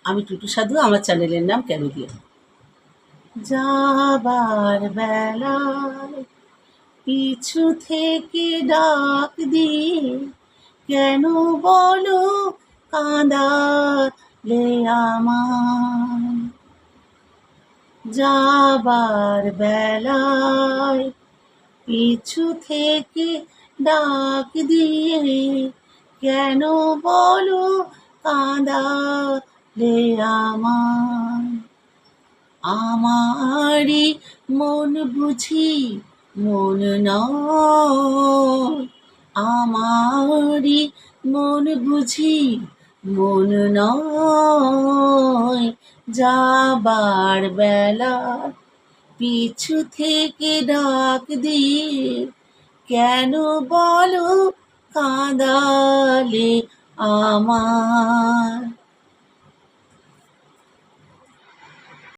আমি টুটু সাধু, আমার চ্যানেলের নাম ক্যামেলিয়া। যাবার বেলায় পিছু থেকে ডাক দিয়ে কেন বলো কাঁদালে আমায়। যাবার বেলায় পিছু থেকে ডাক দিয়ে কেন বলো কাঁদালে আমায়। আমারই মন বুঝি মন নয়, আমারই মন বুঝি মন নয়। যাবার বেলা পিছু থেকে ডাক দিয়ে কেন বলো কাঁদালে আমায়।